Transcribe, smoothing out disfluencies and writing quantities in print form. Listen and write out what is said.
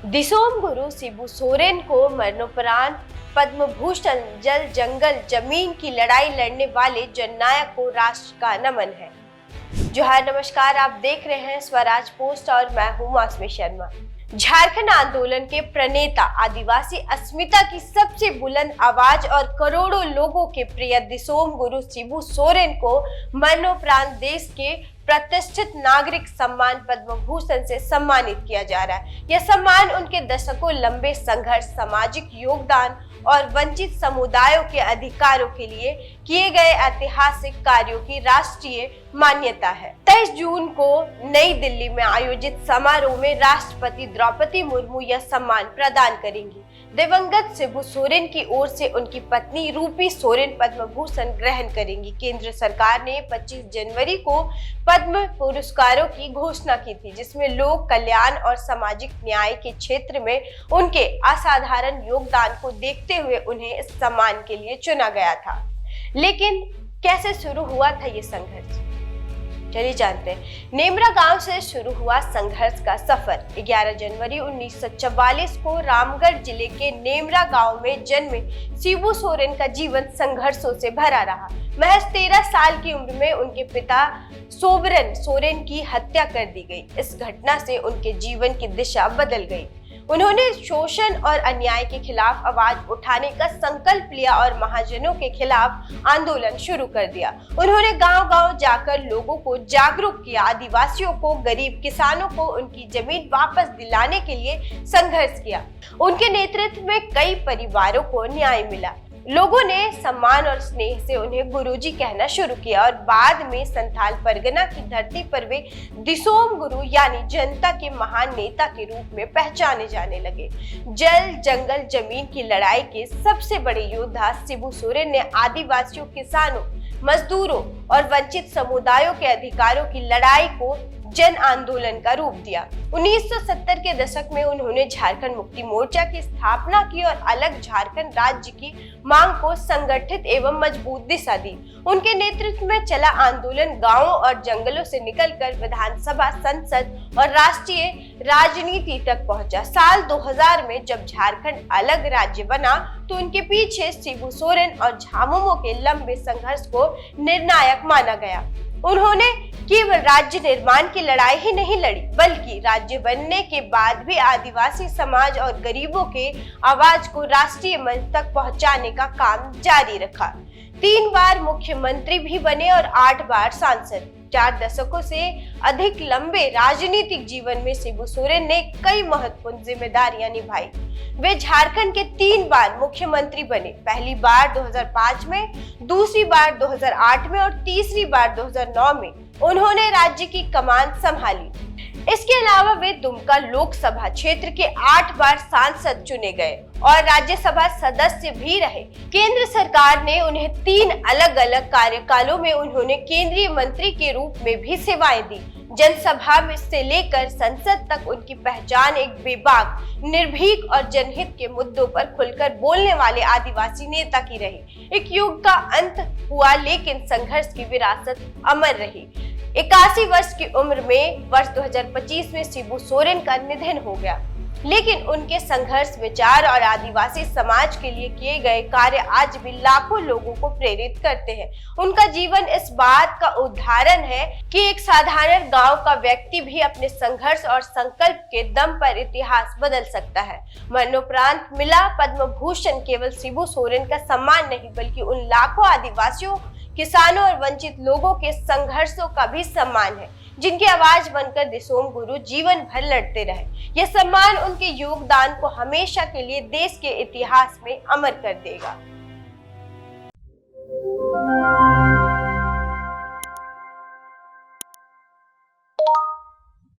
दिसोम गुरु शिबू सोरेन को मरणोपरांत पद्म भूषण जल जंगल जमीन की लड़ाई लड़ने वाले जननायक को राष्ट्र का नमन है। जोहार नमस्कार, आप देख रहे हैं स्वराज पोस्ट और मैं हूं मौसमी शर्मा। झारखंड आंदोलन के प्रणेता, आदिवासी अस्मिता की सबसे बुलंद आवाज और करोड़ों लोगों के प्रिय दिसोम गुरु शिबू सोरेन को मरणोपरांत देश के प्रतिष्ठित नागरिक सम्मान पद्म भूषण से सम्मानित किया जा रहा है। यह सम्मान उनके दशकों लंबे संघर्ष, सामाजिक योगदान और वंचित समुदायों के अधिकारों के लिए किए गए ऐतिहासिक कार्यों की राष्ट्रीय मान्यता है। 23 जून को नई दिल्ली में आयोजित समारोह में राष्ट्रपति द्रौपदी मुर्मू यह सम्मान प्रदान करेंगी। दिवंगत शिबू सोरेन की ओर से उनकी पत्नी रूपी सोरेन पद्म भूषण ग्रहण करेंगी। केंद्र सरकार ने 25 जनवरी को पद्म पुरस्कारों की घोषणा की थी, जिसमें लोक कल्याण और सामाजिक न्याय के क्षेत्र में उनके असाधारण योगदान को देखते हुए उन्हें इस सम्मान के लिए चुना गया था। लेकिन कैसे शुरू हुआ था ये संघर्ष, चलिए जानते हैं। नेमरा गांव से शुरू हुआ संघर्ष का सफर। 11 जनवरी 1944 को रामगढ़ जिले के नेमरा गांव में जन्मे शिबू सोरेन का जीवन संघर्षों से भरा रहा। महज 13 साल की उम्र में उनके पिता सोबरन सोरेन की हत्या कर दी गई। इस घटना से उनके जीवन की दिशा बदल गई। उन्होंने शोषण और अन्याय के खिलाफ आवाज उठाने का संकल्प लिया और महाजनों के खिलाफ आंदोलन शुरू कर दिया। उन्होंने गांव-गांव जाकर लोगों को जागरूक किया, आदिवासियों को, गरीब किसानों को उनकी जमीन वापस दिलाने के लिए संघर्ष किया। उनके नेतृत्व में कई परिवारों को न्याय मिला। लोगों ने सम्मान और स्नेह से उन्हें गुरुजी कहना शुरू किया और बाद में संथाल परगना की धरती पर वे दिसोम गुरु यानी जनता के महान नेता के रूप में पहचाने जाने लगे। जल जंगल जमीन की लड़ाई के सबसे बड़े योद्धा शिबू सोरेन ने आदिवासियों, किसानों, मजदूरों और वंचित समुदायों के अधिकारों की लड़ाई को जन आंदोलन का रूप दिया। 1970 के दशक में उन्होंने झारखंड मुक्ति मोर्चा की स्थापना की और अलग झारखंड राज्य की मांग को संगठित एवं मजबूत दिशा दी। उनके नेतृत्व में चला आंदोलन गांवों और जंगलों से निकलकर विधानसभा, संसद और राष्ट्रीय राजनीति तक पहुंचा। साल 2000 में जब झारखंड अलग राज्य बना तो उनके पीछे शिबू सोरेन और झामुमो के लंबे संघर्ष को निर्णायक माना गया। उन्होंने केवल राज्य निर्माण की लड़ाई ही नहीं लड़ी, बल्कि राज्य बनने के बाद भी आदिवासी समाज और गरीबों के आवाज को राष्ट्रीय मंच तक पहुंचाने का काम जारी रखा। 3 बार मुख्यमंत्री भी बने और 8 बार सांसद। 4 दशकों से अधिक लंबे राजनीतिक जीवन में शिबू सोरेन ने कई महत्वपूर्ण जिम्मेदारियां निभाई। वे झारखंड के 3 बार मुख्यमंत्री बने, पहली बार 2005 में, दूसरी बार 2008 में और तीसरी बार 2009 में उन्होंने राज्य की कमान संभाली। इसके अलावा वे दुमका लोकसभा क्षेत्र के 8 बार सांसद चुने गए और राज्यसभा सदस्य भी रहे। केंद्र सरकार ने उन्हें 3 अलग अलग कार्यकालों में उन्होंने केंद्रीय मंत्री के रूप में भी सेवाएं दी। जनसभा में से लेकर संसद तक उनकी पहचान एक बेबाक, निर्भीक और जनहित के मुद्दों पर खुलकर बोलने वाले आदिवासी नेता की रही। एक युग का अंत हुआ, लेकिन संघर्ष की विरासत अमर रही। 81 वर्ष की उम्र में वर्ष 2025 में शिबू सोरेन का निधन हो गया, लेकिन उनके संघर्ष, विचार और आदिवासी समाज के लिए किए गए कार्य आज भी लाखों लोगों को प्रेरित करते हैं। उनका जीवन इस बात का उदाहरण है कि एक साधारण गांव का व्यक्ति भी अपने संघर्ष और संकल्प के दम पर इतिहास बदल सकता है। मरणोपरांत मिला पद्म भूषण केवल शिबू सोरेन का सम्मान नहीं, बल्कि उन लाखों आदिवासियों, किसानों और वंचित लोगों के संघर्षों का भी सम्मान है, जिनकी आवाज बनकर दिसोम गुरु जीवन भर लड़ते रहे। यह सम्मान उनके योगदान को हमेशा के लिए देश के इतिहास में अमर कर देगा।